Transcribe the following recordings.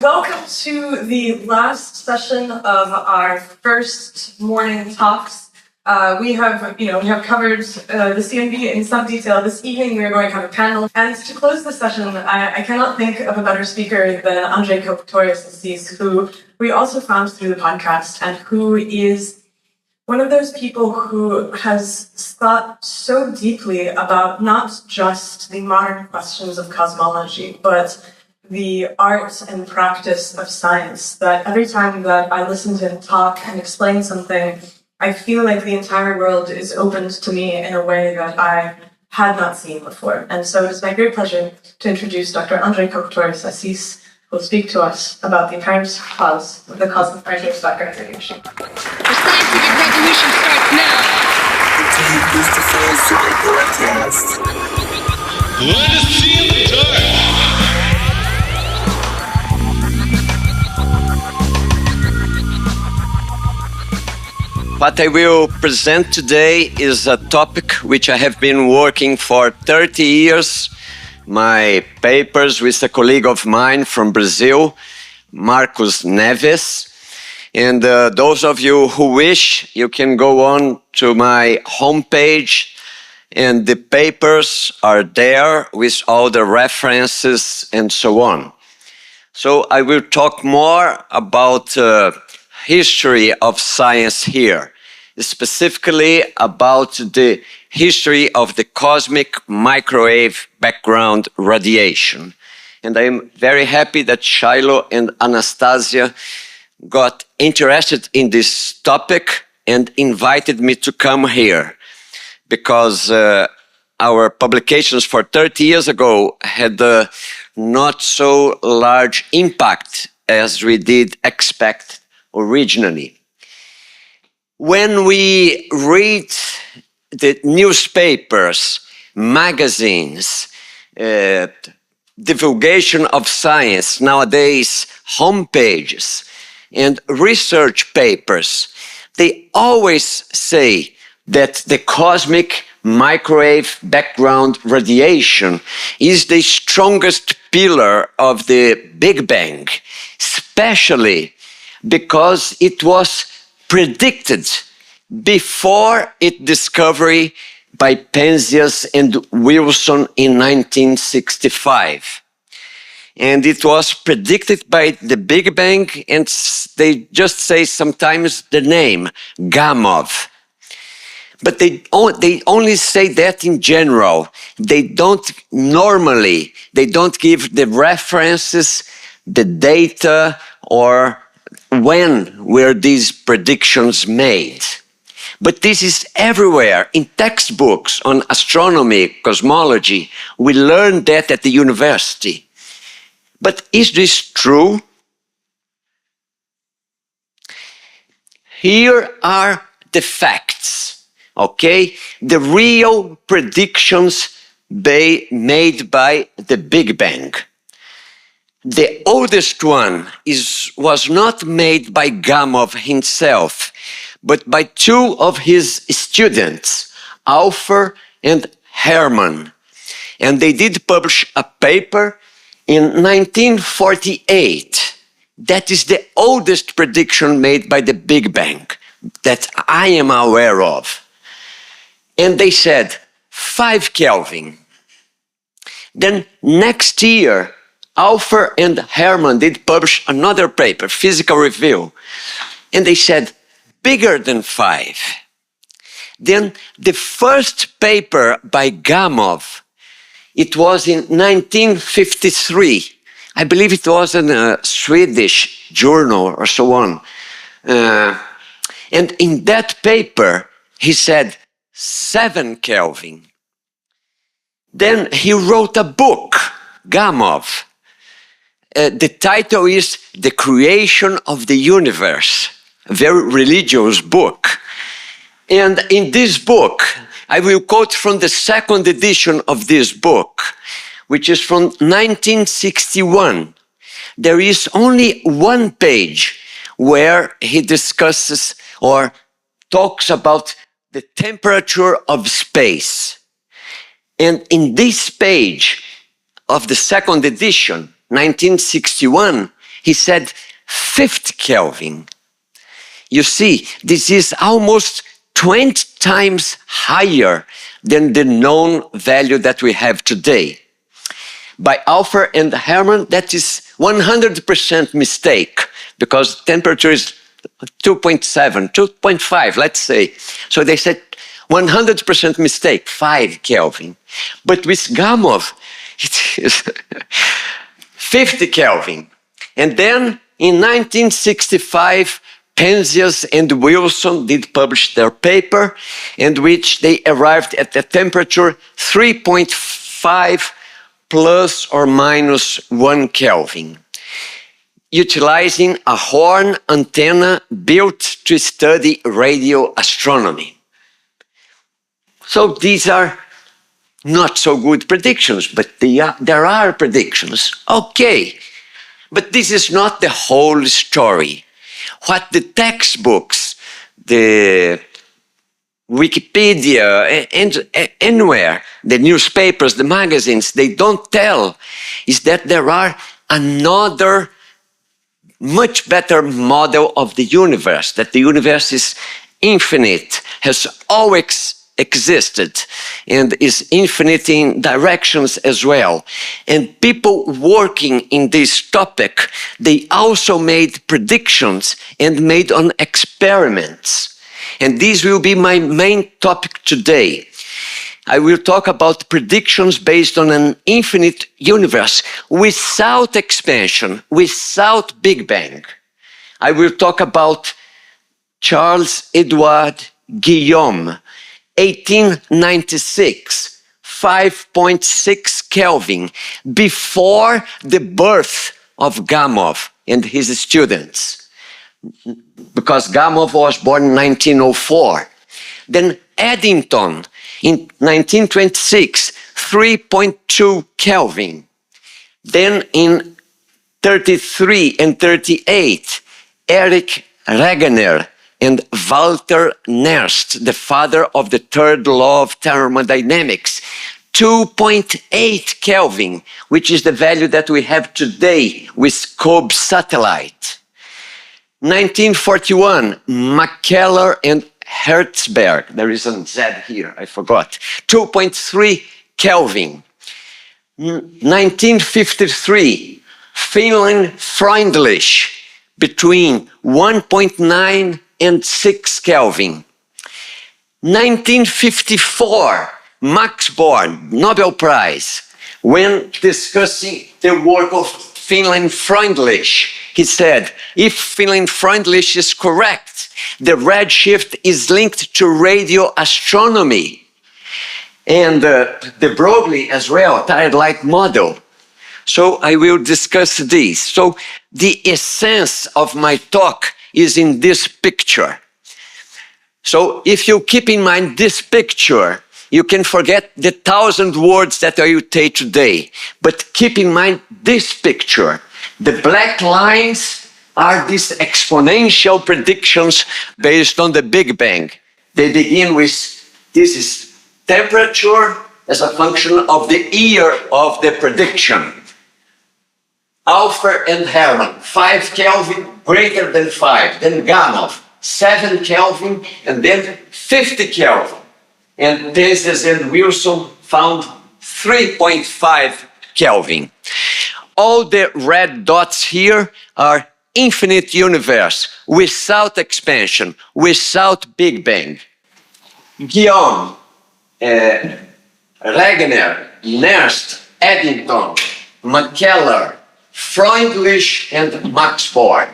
Welcome to the last session of our first morning talks. We have covered the CMB in some detail. This evening we are going to have a panel. And to close the session, I cannot think of a better speaker than Andre Kох Torres Assiss, who we also found through the podcast, and who is one of those people who has thought so deeply about not just the modern questions of cosmology, but the art and practice of science, that every time that I listen to him talk and explain something, I feel like the entire world is opened to me in a way that I had not seen before. And so it's my great pleasure to introduce Dr. Andre Kох Torrес Assiss, who will speak to us about the apparent cause of the cosmic microscopic radiation. The scientific revolution starts now. Let us see in the dark. What I will present today is a topic which I have been working for 30 years. My papers with a colleague of mine from Brazil, Marcos Neves. And those of you who wish, you can go on to my homepage, and the papers are there with all the references and so on. So I will talk more about history of science here, specifically about the history of the cosmic microwave background radiation. And I'm very happy that Shiloh and Anastasia got interested in this topic and invited me to come here, because our publications for 30 years ago had not so large impact as we did expect originally. When we read the newspapers, magazines, divulgation of science, nowadays homepages and research papers, they always say that the cosmic microwave background radiation is the strongest pillar of the Big Bang, especially because it was predicted before its discovery by Penzias and Wilson in 1965. And it was predicted by the Big Bang, and they just say sometimes the name, Gamov. But they only say that in general. They don't give the references, the data, or when were these predictions made. But this is everywhere, in textbooks on astronomy, cosmology. We learn that at the university. But is this true? Here are the facts, okay? The real predictions made by the Big Bang. The oldest one was not made by Gamov himself, but by two of his students, Alpher and Hermann. And they did publish a paper in 1948. That is the oldest prediction made by the Big Bang that I am aware of. And they said 5 Kelvin. Then next year, Alpher and Hermann did publish another paper, Physical Review, and they said bigger than 5. Then the first paper by Gamov, it was in 1953. I believe it was in a Swedish journal or so on. And in that paper, he said 7 Kelvin. Then he wrote a book, Gamov. The title is The Creation of the Universe, a very religious book. And in this book, I will quote from the second edition of this book, which is from 1961. There is only one page where he discusses or talks about the temperature of space. And in this page of the second edition, 1961, He said 50 Kelvin. You see, this is almost 20 times higher than the known value that we have today. By Alpher and Hermann, that is 100% mistake, because temperature is 2.7, 2.5, let's say. So they said 100% mistake, 5 Kelvin. But with Gamov, it is 50 Kelvin. And then in 1965, Penzias and Wilson did publish their paper, in which they arrived at the temperature 3.5 plus or minus 1 Kelvin, utilizing a horn antenna built to study radio astronomy. So these are not so good predictions, but there are predictions. Okay, but this is not the whole story. What the textbooks, the Wikipedia, and anywhere, the newspapers, the magazines, they don't tell is that there are another much better model of the universe, that the universe is infinite, has always existed, and is infinite in directions as well. And people working in this topic, they also made predictions and made on experiments. And this will be my main topic today. I will talk about predictions based on an infinite universe without expansion, without Big Bang. I will talk about Charles Edward Guillaume, 1896, 5.6 Kelvin, before the birth of Gamov and his students, because Gamov was born in 1904. Then Eddington in 1926, 3.2 Kelvin. Then in 33 and 38, Erich Wegener and Walter Nernst, the father of the third law of thermodynamics, 2.8 Kelvin, which is the value that we have today with COBE satellite. 1941, Mackellar and Hertzberg, there is a Z here, I forgot, 2.3 Kelvin. 1953, Fínli Freyndlich, between 1.9 and 6 Kelvin. 1954, Max Born, Nobel Prize, when discussing the work of Fínli Freyndlich, he said, if Fínli Freyndlich is correct, the redshift is linked to radio astronomy. And the Broglie as well, tire light model. So I will discuss this. So the essence of my talk is in this picture. So if you keep in mind this picture, you can forget the 1,000 words that I will take today. But keep in mind this picture. The black lines are these exponential predictions based on the Big Bang. They begin with, this is temperature as a function of the year of the prediction. Alpher and Hermann, 5 Kelvin greater than 5. Then Gamov, 7 Kelvin, and then 50 Kelvin. And Penzias and Wilson found 3.5 Kelvin. All the red dots here are infinite universe, without expansion, without Big Bang. Guillaume, Wegener, Nernst, Eddington, Mackellar, Freundlich, and Max Born.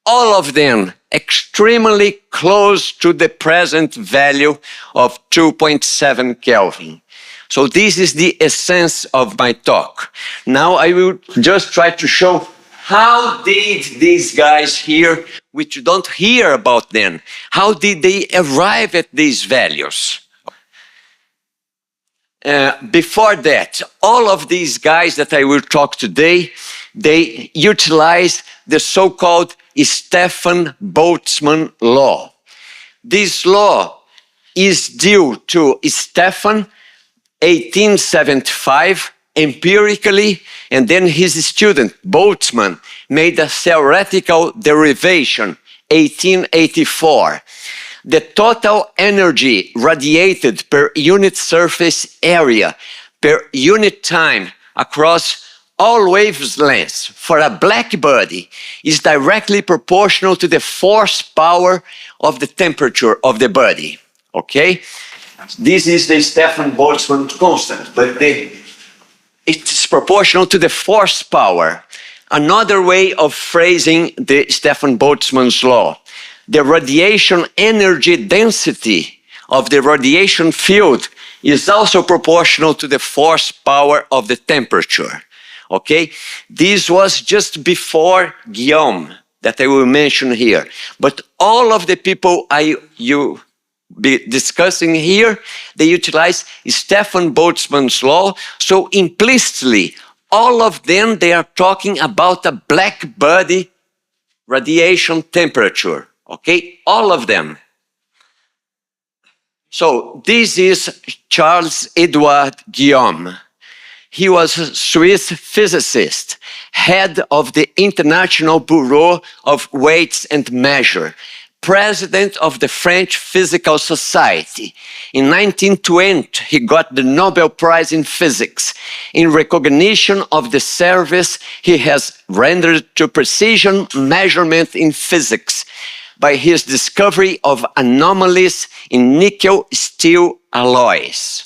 All of them extremely close to the present value of 2.7 Kelvin. So this is the essence of my talk. Now I will just try to show how did these guys here, which you don't hear about them, how did they arrive at these values? Before that, all of these guys that I will talk today, they utilize the so-called Stefan-Boltzmann law. This law is due to Stefan, 1875, empirically, and then his student, Boltzmann, made a theoretical derivation, 1884. The total energy radiated per unit surface area, per unit time, across all wavelengths for a black body is directly proportional to the force power of the temperature of the body. Okay? This is the Stefan Boltzmann constant, but it's proportional to the force power. Another way of phrasing the Stefan Boltzmann's law, the radiation energy density of the radiation field is also proportional to the force power of the temperature. Okay? This was just before Guillaume, that I will mention here. But all of the people you be discussing here, they utilize Stefan Boltzmann's law. So implicitly, all of them, they are talking about a black body radiation temperature. Okay? All of them. So this is Charles Edouard Guillaume. He was a Swiss physicist, head of the International Bureau of Weights and Measure, president of the French Physical Society. In 1920, he got the Nobel Prize in Physics in recognition of the service he has rendered to precision measurement in physics by his discovery of anomalies in nickel steel alloys.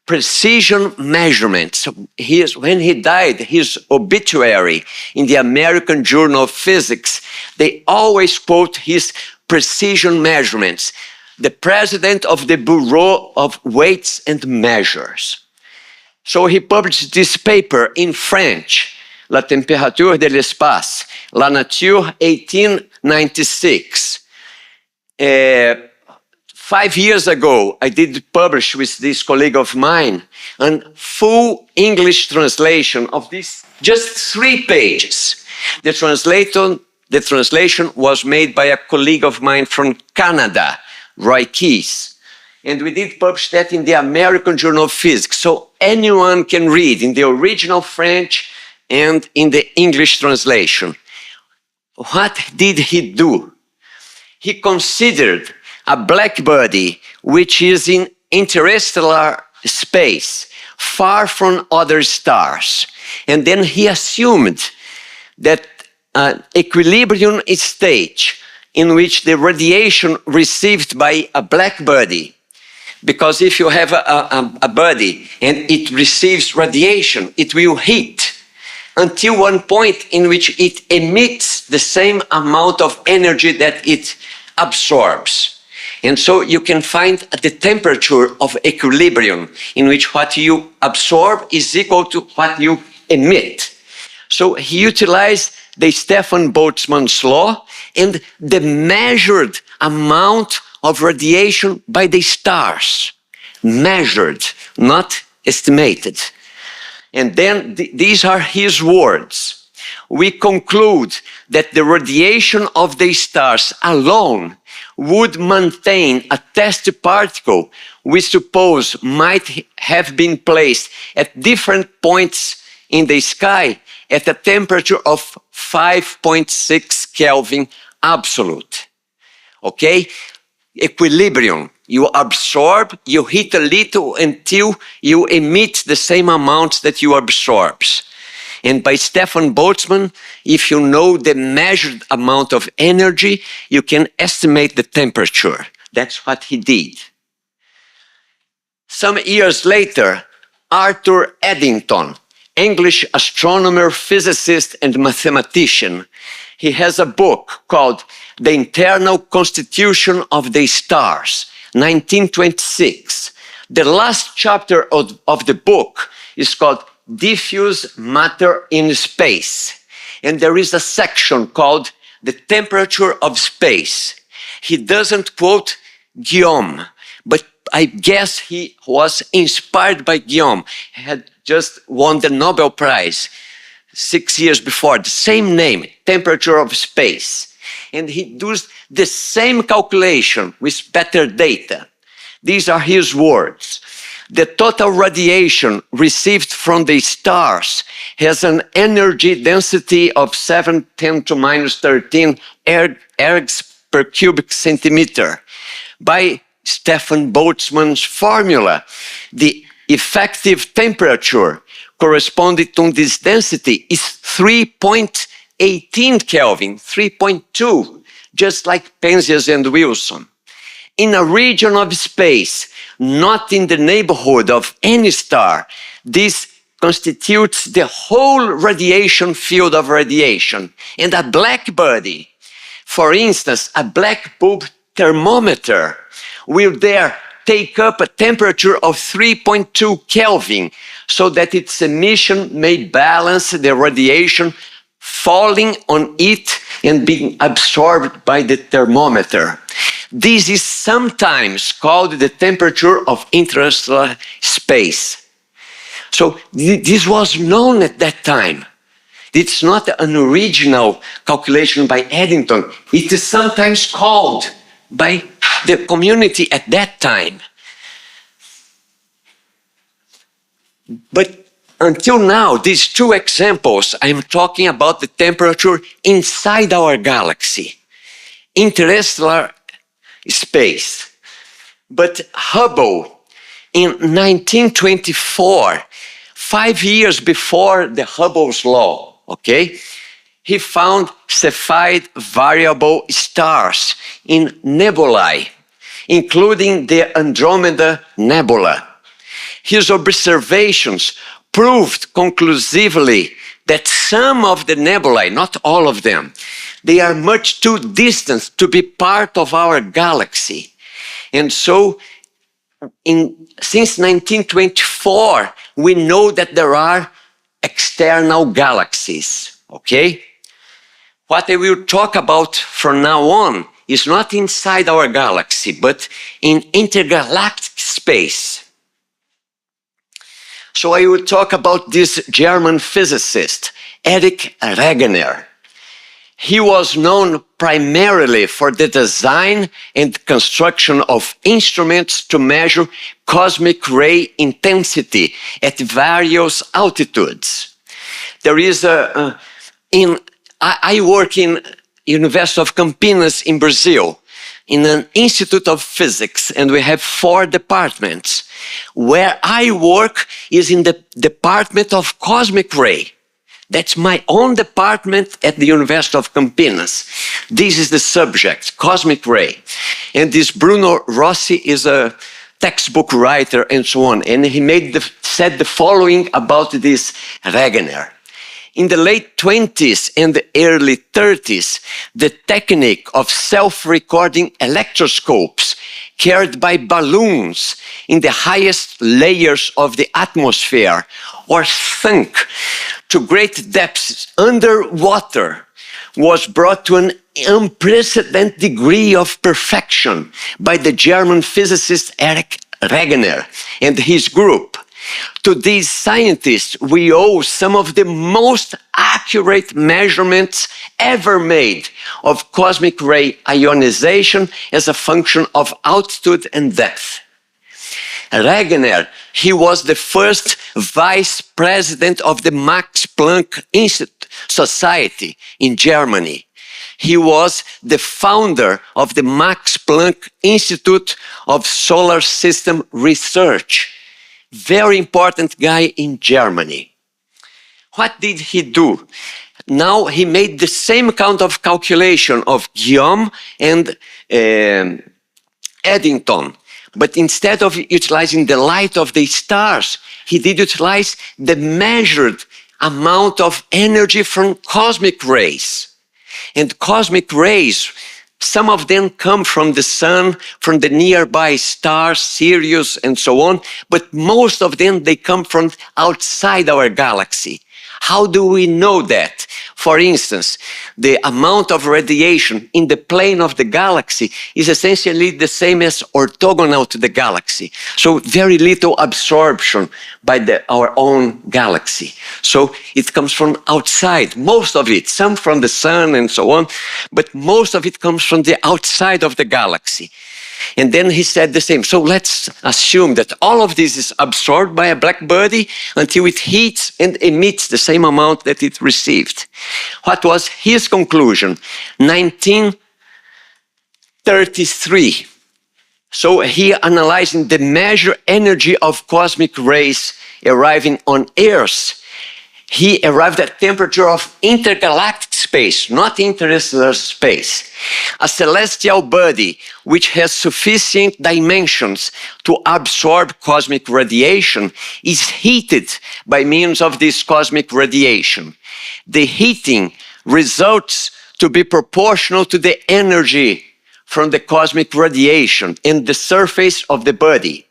Precision measurements. When he died, his obituary in the American Journal of Physics, they always quote his precision measurements. The president of the Bureau of Weights and Measures. So he published this paper in French, La température de l'espace, La nature, 1896. 5 years ago, I did publish with this colleague of mine a full English translation of this, just 3 pages. The translation was made by a colleague of mine from Canada, Roy Keyes. And we did publish that in the American Journal of Physics. So anyone can read in the original French and in the English translation. What did he do? He considered a black body which is in interstellar space, far from other stars. And then he assumed that an equilibrium state in which the radiation received by a black body, because if you have a body and it receives radiation, it will heat until one point in which it emits the same amount of energy that it absorbs. And so you can find the temperature of equilibrium in which what you absorb is equal to what you emit. So he utilized the Stefan Boltzmann's law and the measured amount of radiation by the stars. Measured, not estimated. And then these are his words. We conclude that the radiation of the stars alone would maintain a test particle we suppose might have been placed at different points in the sky at a temperature of 5.6 Kelvin absolute. Okay? Equilibrium. You absorb, you heat a little until you emit the same amount that you absorb. And by Stefan Boltzmann, if you know the measured amount of energy, you can estimate the temperature. That's what he did. Some years later, Arthur Eddington, English astronomer, physicist, and mathematician, he has a book called The Internal Constitution of the Stars, 1926. The last chapter of the book is called Diffuse Matter in Space. And there is a section called The Temperature of Space. He doesn't quote Guillaume, but I guess he was inspired by Guillaume. He had just won the Nobel Prize 6 years before, the same name, temperature of space. And he does the same calculation with better data. These are his words. The total radiation received from the stars has an energy density of 710 to minus 13 ergs per cubic centimeter. By Stefan Boltzmann's formula, the effective temperature corresponding to this density is 3.18 Kelvin, 3.2, just like Penzias and Wilson. In a region of space, not in the neighborhood of any star, this constitutes the whole radiation field of radiation. And a black body, for instance, a black bulb thermometer, will there take up a temperature of 3.2 Kelvin so that its emission may balance the radiation falling on it and being absorbed by the thermometer. This is sometimes called the temperature of interstellar space. So this was known at that time. It's not an original calculation by Eddington. It is sometimes called by the community at that time. But until now, these two examples, I'm talking about the temperature inside our galaxy, interstellar space. But Hubble, in 1924, 5 years before the Hubble's law, okay, he found Cepheid variable stars in nebulae, including the Andromeda Nebula. His observations proved conclusively that some of the nebulae, not all of them, they are much too distant to be part of our galaxy. And so, since 1924, we know that there are external galaxies, okay? What I will talk about from now on is not inside our galaxy, but in intergalactic space. So I will talk about this German physicist, Erich Wegener. He was known primarily for the design and construction of instruments to measure cosmic ray intensity at various altitudes. There is I work in University of Campinas in Brazil, in an Institute of Physics, and we have 4 departments. Where I work is in the Department of Cosmic Ray. That's my own department at the University of Campinas. This is the subject, cosmic ray. And this Bruno Rossi is a textbook writer and so on. And he said the following about this Wegener. In the late 20s and the early 30s, the technique of self-recording electroscopes carried by balloons in the highest layers of the atmosphere or sunk to great depths underwater was brought to an unprecedented degree of perfection by the German physicist Erich Wegener and his group. To these scientists, we owe some of the most accurate measurements ever made of cosmic ray ionization as a function of altitude and depth. Wegener, he was the first vice president of the Max Planck Society in Germany. He was the founder of the Max Planck Institute of Solar System Research. Very important guy in Germany. What did he do? Now he made the same kind of calculation of Guillaume and Eddington. But instead of utilizing the light of the stars, he did utilize the measured amount of energy from cosmic rays. And cosmic rays, some of them come from the sun, from the nearby stars, Sirius, and so on, but most of them, they come from outside our galaxy. How do we know that? For instance, the amount of radiation in the plane of the galaxy is essentially the same as orthogonal to the galaxy. So very little absorption by our own galaxy. So it comes from outside, most of it, some from the sun and so on, but most of it comes from the outside of the galaxy. And then he said the same. So let's assume that all of this is absorbed by a black body until it heats and emits the same amount that it received. What was his conclusion? 1933. So he analyzing the measured energy of cosmic rays arriving on Earth. He arrived at temperature of intergalactic space, not interstellar space. A celestial body which has sufficient dimensions to absorb cosmic radiation is heated by means of this cosmic radiation. The heating results to be proportional to the energy from the cosmic radiation in the surface of the body.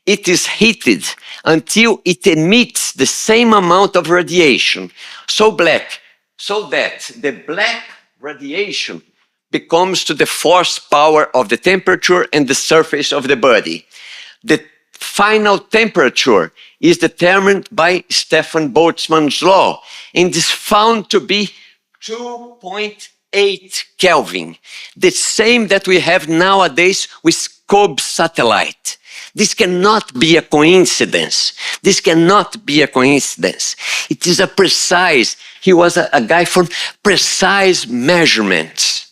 It is heated until it emits the same amount of radiation, so that the black radiation becomes to the force power of the temperature and the surface of the body. The final temperature is determined by Stefan Boltzmann's law and is found to be 2.8 Kelvin, the same that we have nowadays with COBE satellite. This cannot be a coincidence. This cannot be a coincidence. It is a precise, he was a guy for precise measurements.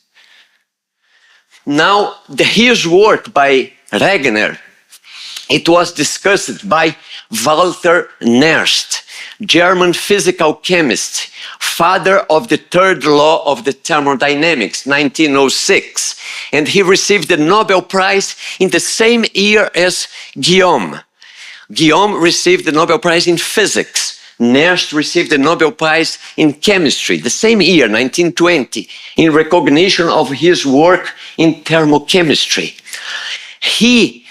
Now, his work by Regner, it was discussed by Walter Nernst, German physical chemist, father of the third law of the thermodynamics, 1906. And he received the Nobel Prize in the same year as Guillaume. Guillaume received the Nobel Prize in physics. Nernst received the Nobel Prize in chemistry, the same year, 1920, in recognition of his work in thermochemistry. He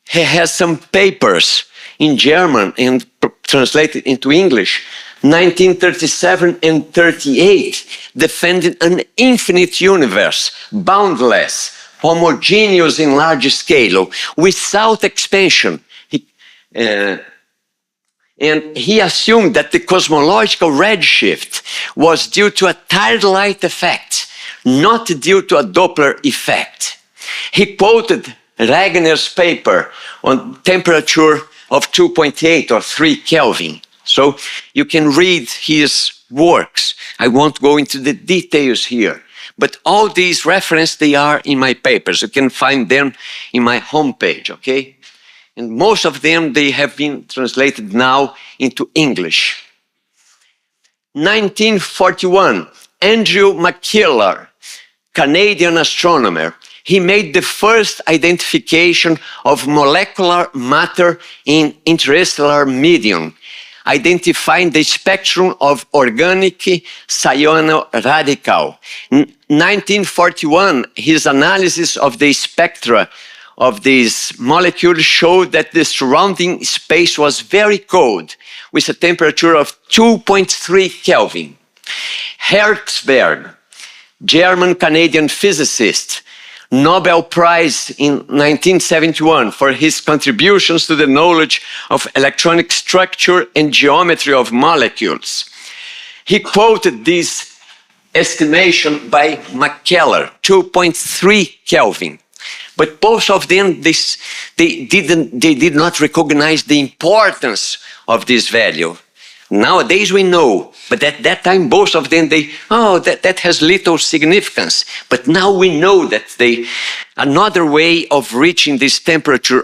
has some papers in German and translated into English, 1937 and 38, defending an infinite universe, boundless, homogeneous in large scale, without expansion. And he assumed that the cosmological redshift was due to a tired light effect, not due to a Doppler effect. He quoted Regner's paper on temperature of 2.8 or 3 Kelvin. So you can read his works. I won't go into the details here, but all these references, they are in my papers. You can find them in my homepage, okay? And most of them, they have been translated now into English. 1941, Andrew McKellar, Canadian astronomer, he made the first identification of molecular matter in interstellar medium, identifying the spectrum of organic cyano-radical. In 1941, his analysis of the spectra of these molecules showed that the surrounding space was very cold, with a temperature of 2.3 Kelvin. Hertzberg, German-Canadian physicist, Nobel Prize in 1971 for his contributions to the knowledge of electronic structure and geometry of molecules. He quoted this estimation by McKellar, 2.3 Kelvin. But both of them, they did not recognize the importance of this value. Nowadays we know, but at that time both of them, that has little significance. But now we know that another way of reaching this temperature.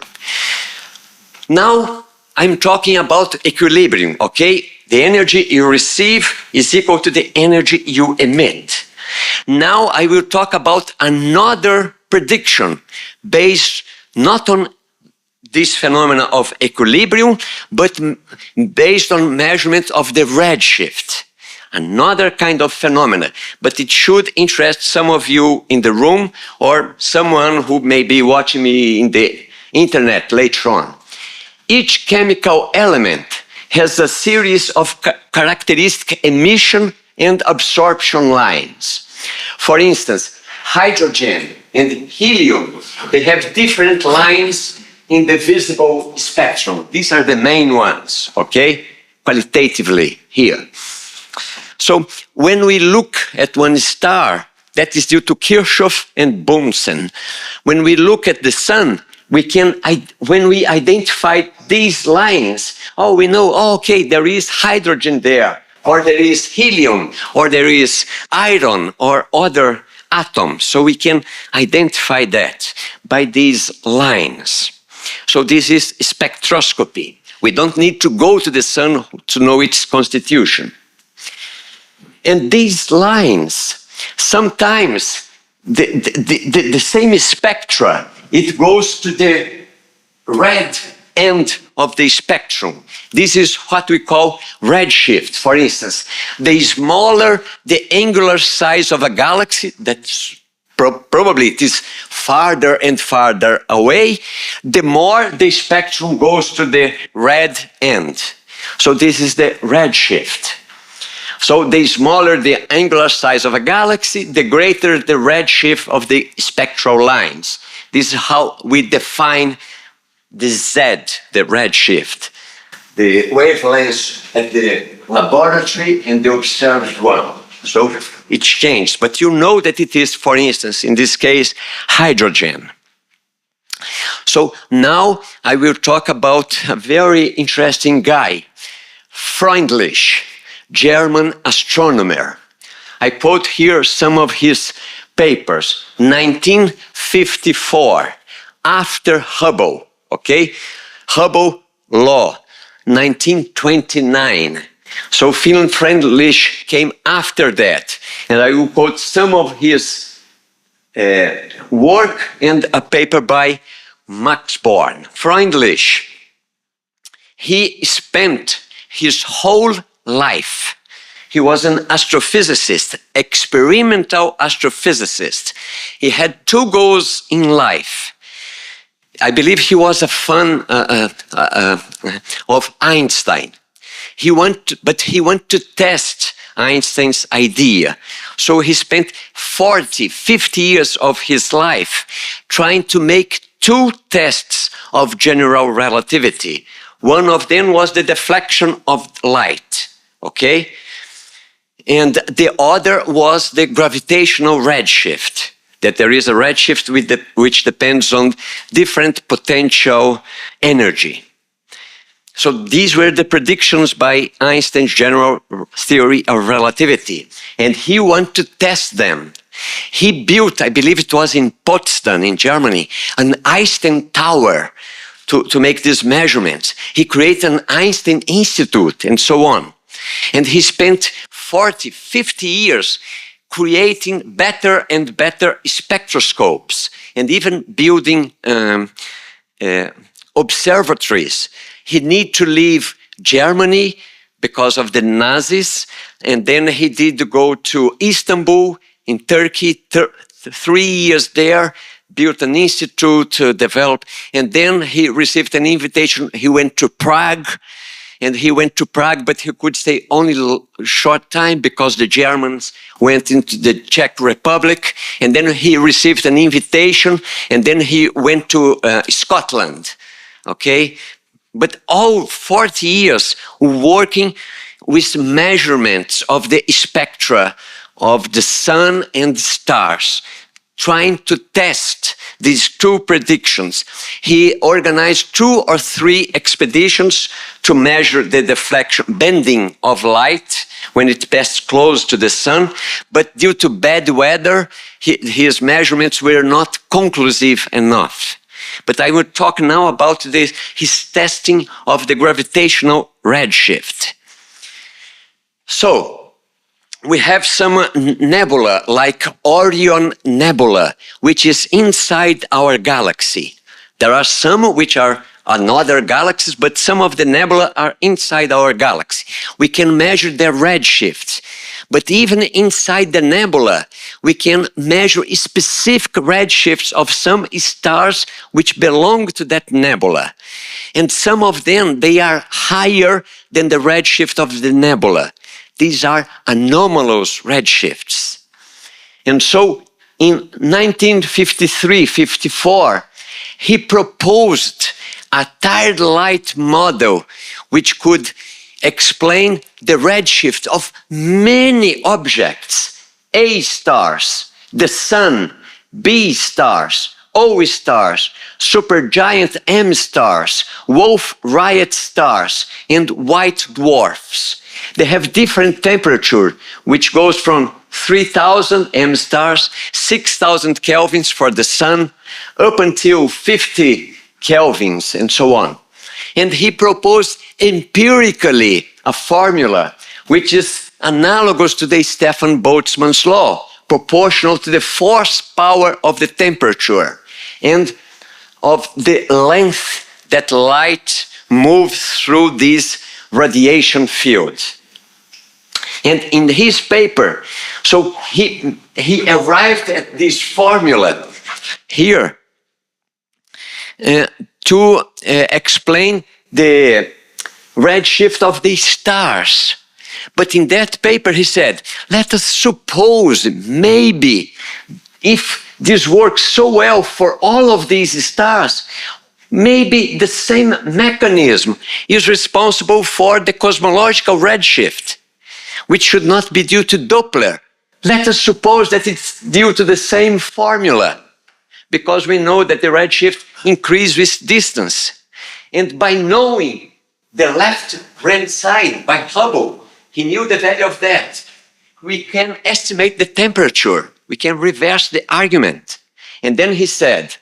Now I'm talking about equilibrium, okay? The energy you receive is equal to the energy you emit. Now I will talk about another prediction based not on this phenomena of equilibrium, but based on measurements of the redshift. Another kind of phenomena, but it should interest some of you in the room or someone who may be watching me in the internet later on. Each chemical element has a series of characteristic emission and absorption lines. For instance, hydrogen and helium, they have different lines in the visible spectrum. These are the main ones, okay? Qualitatively here. So when we look at one star, That is due to Kirchhoff and Bunsen. When we look at the sun, when we identify these lines, we know, okay, there is hydrogen there, or there is helium, or there is iron, or other atoms. So we can identify that by these lines. So this is spectroscopy. We don't need to go to the sun to know its constitution. And these lines, sometimes the same spectra, it goes to the red end of the spectrum. This is what we call redshift. For instance, the smaller the angular size of a galaxy, that's probably it is farther and farther away, the more the spectrum goes to the red end. So this is the redshift. So the smaller the angular size of a galaxy, the greater the redshift of the spectral lines. This is how we define the Z, the redshift, the wavelengths at the laboratory and the observed one. So it's changed, but you know that it is, for instance, in this case, hydrogen. So now I will talk about a very interesting guy, Freundlich, German astronomer. I quote here some of his papers. 1954, after Hubble, okay? Hubble law, 1929. So Fínley Freyndlich came after that. And I will quote some of his work and a paper by Max Born. Freundlich, he spent his whole life. He was an astrophysicist, experimental astrophysicist. He had two goals in life. I believe he was a fan of Einstein. He wanted to test Einstein's idea. So he spent 40, 50 years of his life trying to make two tests of general relativity. One of them was the deflection of light, okay? And the other was the gravitational redshift, that there is a redshift which depends on different potential energy. So these were the predictions by Einstein's general theory of relativity. And he wanted to test them. He built, I believe it was in Potsdam in Germany, an Einstein Tower to make these measurements. He created an Einstein Institute and so on. And he spent 40, 50 years creating better and better spectroscopes and even building observatories. He needed to leave Germany because of the Nazis, and then he did go to Istanbul in Turkey, 3 years there, built an institute to develop, and then he received an invitation. He went to Prague, but he could stay only a short time because the Germans went into the Czech Republic, and then he received an invitation, and then he went to Scotland, okay? But all 40 years working with measurements of the spectra of the sun and stars, trying to test these two predictions. He organized 2 or 3 expeditions to measure the deflection, bending of light when it passed close to the sun, but due to bad weather, his measurements were not conclusive enough. But I will talk now about his testing of the gravitational redshift. So, we have some nebula, like Orion Nebula, which is inside our galaxy. There are some which are another galaxies, but some of the nebula are inside our galaxy. We can measure their redshifts. But even inside the nebula, we can measure specific redshifts of some stars which belong to that nebula. And some of them, they are higher than the redshift of the nebula. These are anomalous redshifts. And so in 1953-54, he proposed a tired light model which could explain the redshift of many objects, A stars, the Sun, B stars, O stars, supergiant M stars, Wolf Rayet stars, and white dwarfs. They have different temperature, which goes from 3,000 M stars, 6,000 kelvins for the Sun, up until 50 kelvins, and so on. And he proposed empirically a formula which is analogous to the Stefan Boltzmann's law, proportional to the force power of the temperature and of the length that light moves through this radiation field. And in his paper, so he arrived at this formula here to explain the redshift of the stars. But in that paper he said, let us suppose maybe if this works so well for all of these stars, maybe the same mechanism is responsible for the cosmological redshift, which should not be due to Doppler. Let us suppose that it's due to the same formula, because we know that the redshift increases with distance. And by knowing the left-hand side by Hubble, he knew the value of that. We can estimate the temperature. We can reverse the argument. And then he said,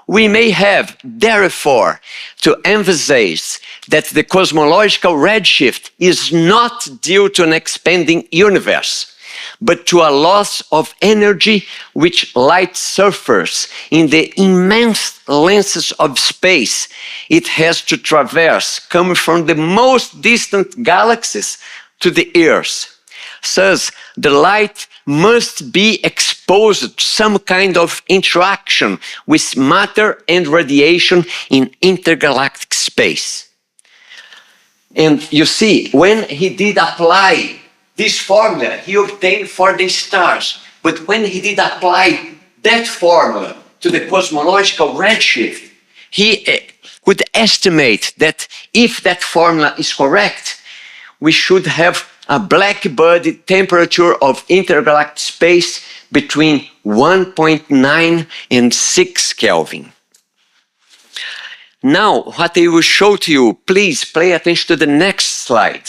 we may have, therefore, to emphasize that the cosmological redshift is not due to an expanding universe, but to a loss of energy which light suffers in the immense lengths of space it has to traverse, coming from the most distant galaxies to the Earth. Thus, the light must be exposed to some kind of interaction with matter and radiation in intergalactic space. And you see, when he did apply this formula, he obtained for the stars. But when he did apply that formula to the cosmological redshift, he could estimate that if that formula is correct, we should have a black body temperature of intergalactic space between 1.9 and 6 Kelvin. Now, what I will show to you, please pay attention to the next slide,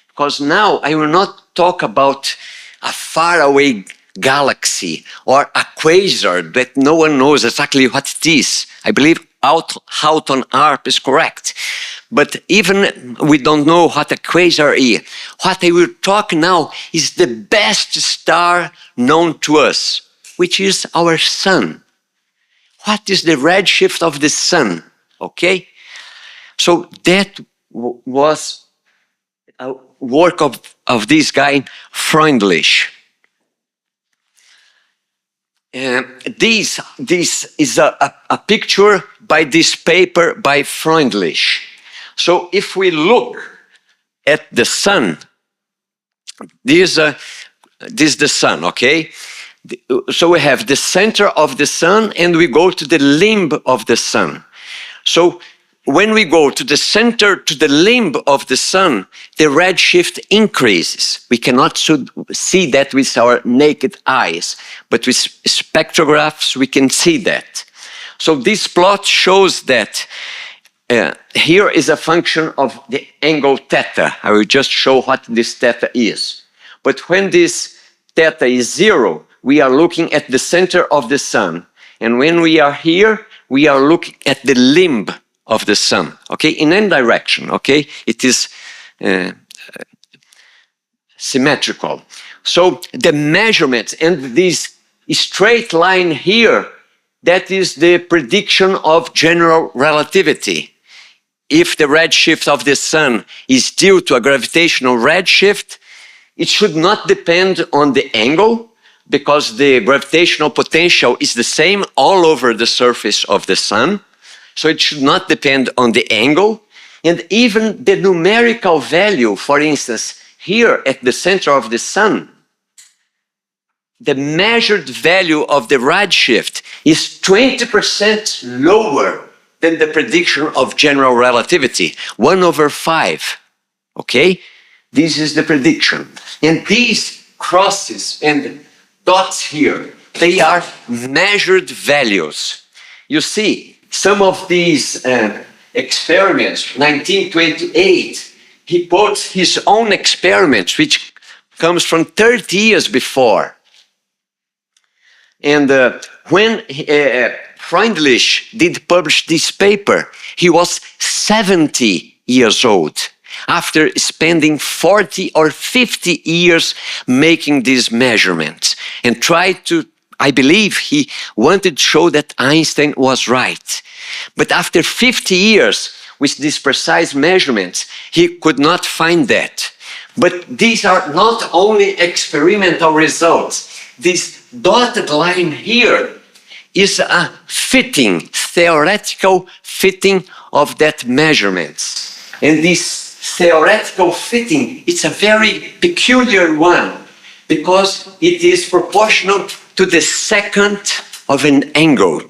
because now I will not talk about a faraway galaxy or a quasar that no one knows exactly what it is. I believe Houghton Arp is correct. But even we don't know what a quasar is. What I will talk now is the best star known to us, which is our Sun. What is the redshift of the Sun? Okay? So that was a work of this guy, Freiндlich. This is a picture by this paper by Freiндlich. So if we look at the Sun, this is the Sun, okay? So we have the center of the Sun and we go to the limb of the Sun. So when we go to the center, to the limb of the Sun, the redshift increases. We cannot see that with our naked eyes, but with spectrographs we can see that. So this plot shows that here is a function of the angle theta. I will just show what this theta is. But when this theta is 0, we are looking at the center of the Sun. And when we are here, we are looking at the limb of the Sun, okay, in any direction, okay? It is symmetrical. So the measurements and this straight line here, that is the prediction of general relativity. If the redshift of the Sun is due to a gravitational redshift, it should not depend on the angle, because the gravitational potential is the same all over the surface of the Sun. So it should not depend on the angle. And even the numerical value, for instance, here at the center of the Sun, the measured value of the redshift is 20% lower than the prediction of general relativity, 1/5, okay? This is the prediction. And these crosses and dots here they are measured values. You see, some of these experiments, 1928, he quotes his own experiments, which comes from 30 years before. And when Freiндlich did publish this paper, he was 70 years old, after spending 40 or 50 years making these measurements, and tried to, I believe he wanted to show that Einstein was right. But after 50 years with these precise measurements, he could not find that. But these are not only experimental results. This dotted line here is a fitting, theoretical fitting of that measurements. And this theoretical fitting, it's a very peculiar one because it is proportional to the second of an angle.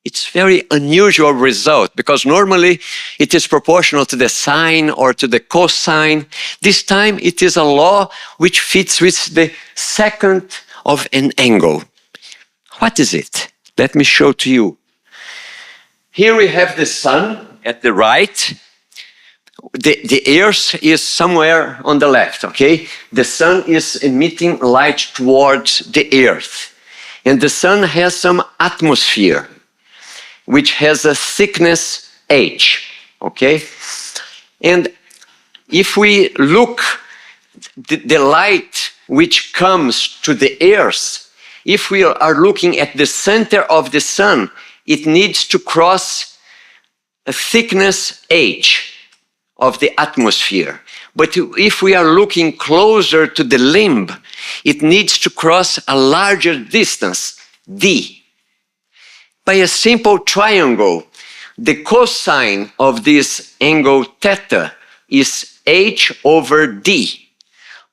It's very unusual result because normally it is proportional to the sine or to the cosine. This time it is a law which fits with the second of an angle. What is it? Let me show to you. Here we have the sun at the right. The earth is somewhere on the left, okay? The sun is emitting light towards the earth. And the sun has some atmosphere, which has a thickness h, okay? And if we look, the light which comes to the earth, if we are looking at the center of the sun, it needs to cross a thickness h of the atmosphere. But if we are looking closer to the limb, it needs to cross a larger distance, d. By a simple triangle, the cosine of this angle theta is h over d.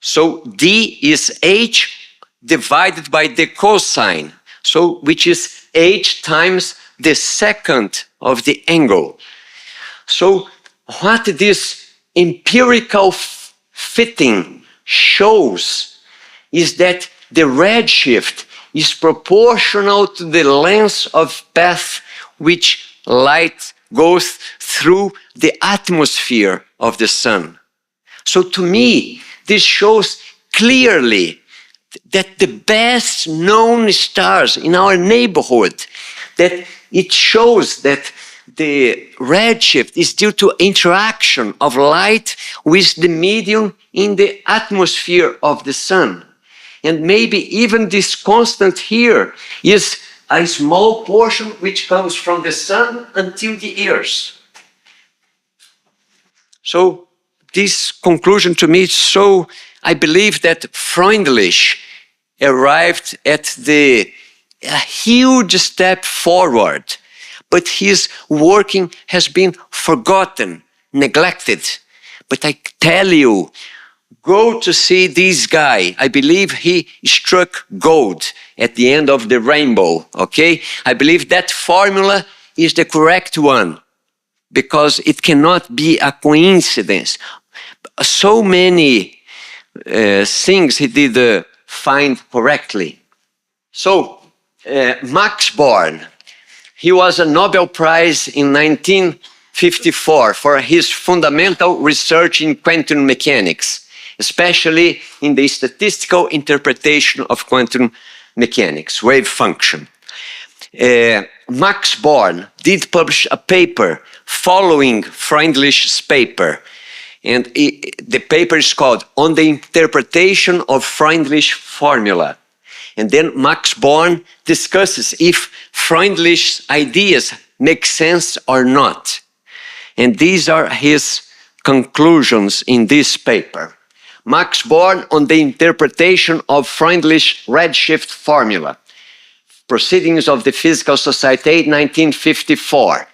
So d is h divided by the cosine, so which is h times the second of the angle. So what this empirical fitting shows is that the redshift is proportional to the length of path which light goes through the atmosphere of the sun. So to me, this shows clearly that the best known stars in our neighborhood, that it shows that the redshift is due to interaction of light with the medium in the atmosphere of the sun. And maybe even this constant here is a small portion which comes from the sun until the earth. So this conclusion to me is so, I believe that Freiндlich arrived at a huge step forward, but his working has been forgotten, neglected. But I tell you, go to see this guy. I believe he struck gold at the end of the rainbow, okay? I believe that formula is the correct one because it cannot be a coincidence. So many things he did find correctly. So, Max Born, he was a Nobel Prize in 1954 for his fundamental research in quantum mechanics, especially in the statistical interpretation of quantum mechanics, wave function. Max Born did publish a paper following Freundlich's paper, and the paper is called On the Interpretation of Freundlich Formula. And then Max Born discusses if Freundlich's ideas make sense or not. And these are his conclusions in this paper. Max Born on the Interpretation of Freundlich's Redshift Formula. Proceedings of the Physical Society, 1954.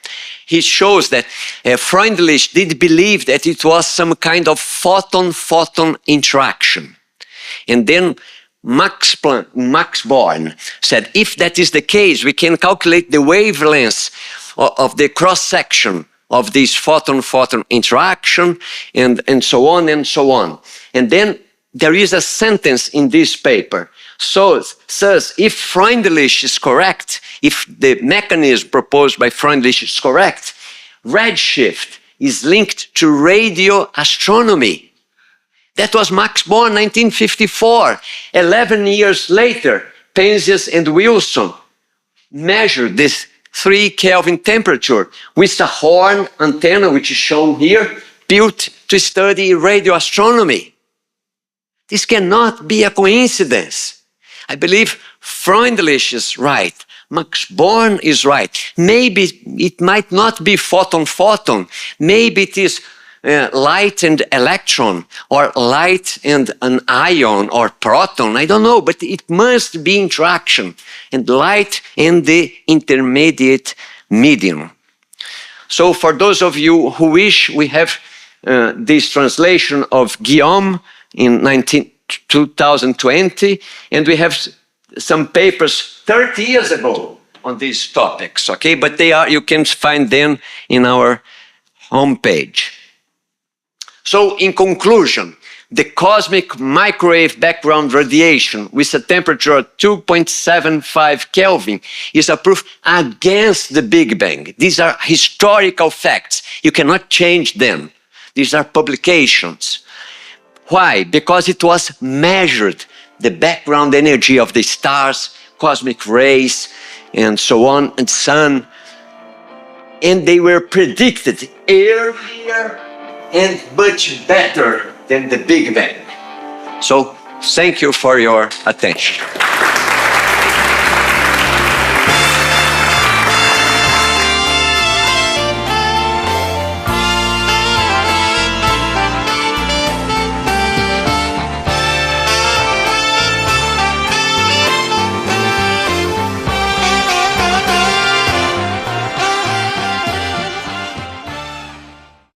He shows that Freundlich did believe that it was some kind of photon-photon interaction. And then Max Born said, if that is the case, we can calculate the wavelength of the cross-section of this photon-photon interaction, and so on and so on. And then there is a sentence in this paper. So, thus, if Freundlich is correct, if the mechanism proposed by Freundlich is correct, redshift is linked to radio astronomy. That was Max Born, 1954. 11 years later, Penzias and Wilson measured this 3 Kelvin temperature with a horn antenna, which is shown here, built to study radio astronomy. This cannot be a coincidence. I believe Freundlich is right. Max Born is right. Maybe it might not be photon-photon. Maybe it is light and electron, or light and an ion, or proton. I don't know, but it must be interaction, and light and the intermediate medium. So for those of you who wish, we have this translation of Guillaume in 2020, and we have some papers 30 years ago on these topics, okay? But you can find them in our homepage. So in conclusion, the cosmic microwave background radiation with a temperature of 2.75 Kelvin is a proof against the Big Bang. These are historical facts. You cannot change them. These are publications. Why? Because it was measured, the background energy of the stars, cosmic rays, and so on, and sun. And they were predicted earlier and much better than the Big Bang. So, thank you for your attention.